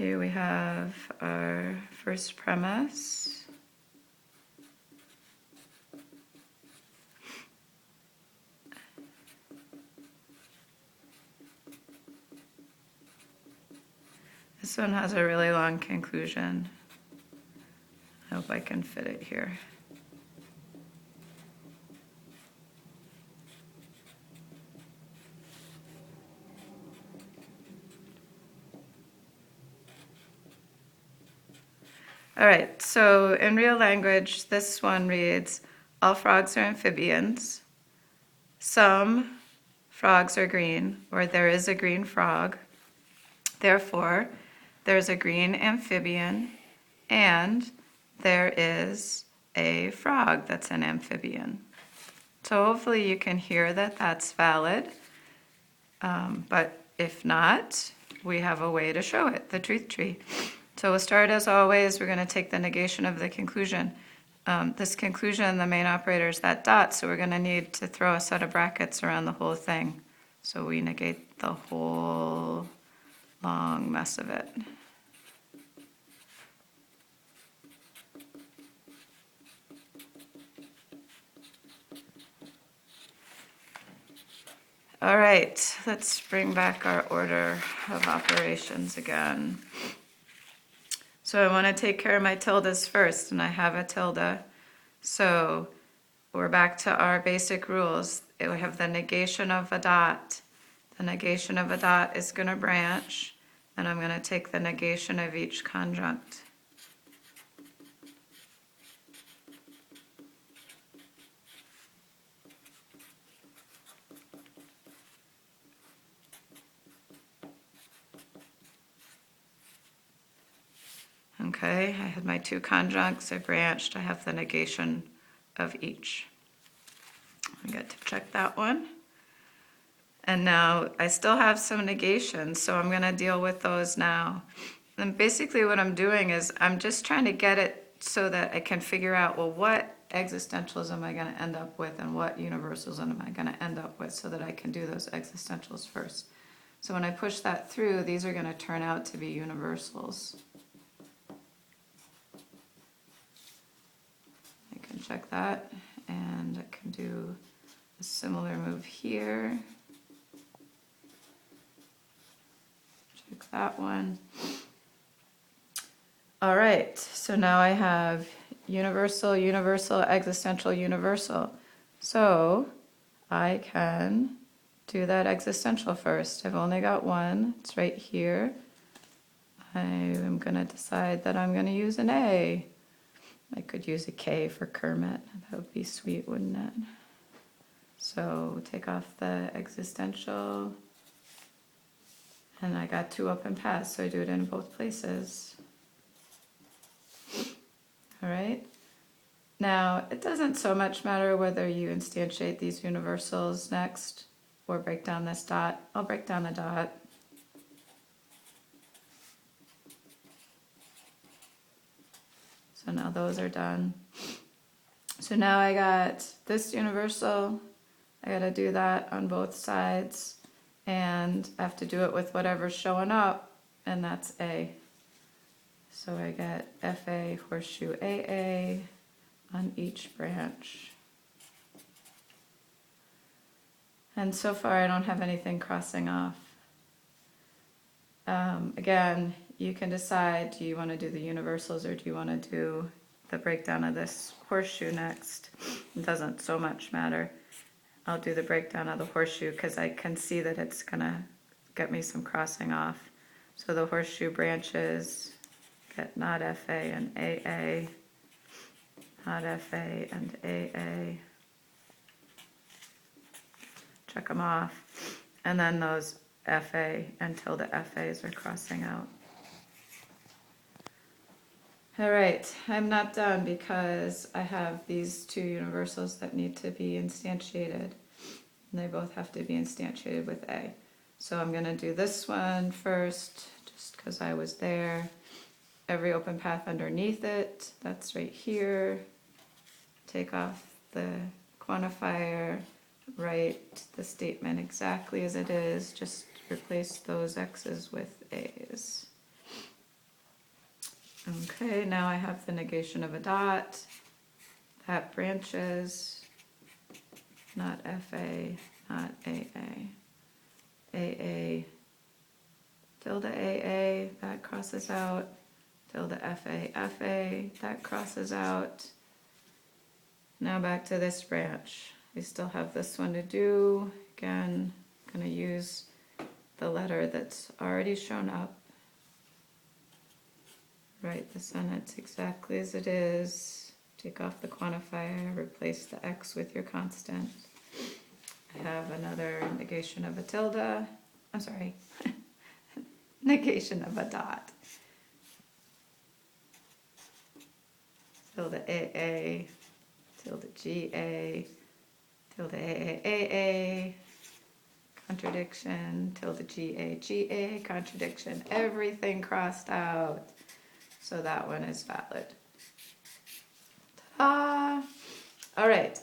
Here we have our first premise. This one has a really long conclusion. I hope I can fit it here. All right, so in real language, this one reads, all frogs are amphibians. Some frogs are green, or there is a green frog. Therefore, there's a green amphibian, and there is a frog that's an amphibian. So hopefully you can hear that that's valid, but if not, we have a way to show it, the truth tree. So we'll start as always, we're going to take the negation of the conclusion. This conclusion, the main operator is that dot, so we're going to need to throw a set of brackets around the whole thing. So we negate the whole long mess of it. All right, let's bring back our order of operations again. So I want to take care of my tildes first, and I have a tilde. So we're back to our basic rules. We have the negation of a dot. The negation of a dot is going to branch, and I'm going to take the negation of each conjunct. Okay, I had my two conjuncts, I branched, I have the negation of each. I get to check that one. And now I still have some negations, so I'm going to deal with those now. And basically what I'm doing is I'm just trying to get it so that I can figure out, well, what existentials am I going to end up with and what universals am I going to end up with so that I can do those existentials first. So when I push that through, these are going to turn out to be universals. Check that, and I can do a similar move here. Check that one. All right, so now I have universal, universal, existential, universal. So I can do that existential first. I've only got one, it's right here. I am going to decide that I'm going to use an A. I could use a K for Kermit. That would be sweet, wouldn't it? So take off the existential. And I got two open paths, so I do it in both places. All right. Now, it doesn't so much matter whether you instantiate these universals next or break down this dot. I'll break down the dot. So now those are done. So now I got this universal. I got to do that on both sides. And I have to do it with whatever's showing up, and that's A. So I get FA, horseshoe AA on each branch. And so far I don't have anything crossing off. Again, you can decide, do you want to do the universals or do you want to do the breakdown of this horseshoe next? It doesn't so much matter. I'll do the breakdown of the horseshoe because I can see that it's going to get me some crossing off. So the horseshoe branches get not FA and AA, not FA and AA. Check them off. And then those FA until the FAs are crossing out. All right, I'm not done because I have these two universals that need to be instantiated. And they both have to be instantiated with A. So I'm going to do this one first, just because I was there. Every open path underneath it, that's right here. Take off the quantifier, write the statement exactly as it is, just replace those X's with A's. Okay, now I have the negation of a dot. That branches, not FA, not AA. AA, tilde AA, that crosses out. Tilde FA, FA, that crosses out. Now back to this branch. We still have this one to do. Again, I'm going to use the letter that's already shown up. Write the sentence exactly as it is. Take off the quantifier, replace the x with your constant. I have another negation of a tilde. I'm sorry, negation of a dot. Tilde AA, tilde GA, tilde AA, contradiction, tilde GA, contradiction, everything crossed out. So that one is valid. Ta-da! All right.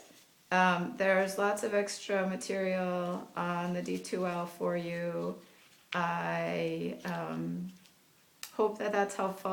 There's lots of extra material on the D2L for you. I hope that that's helpful.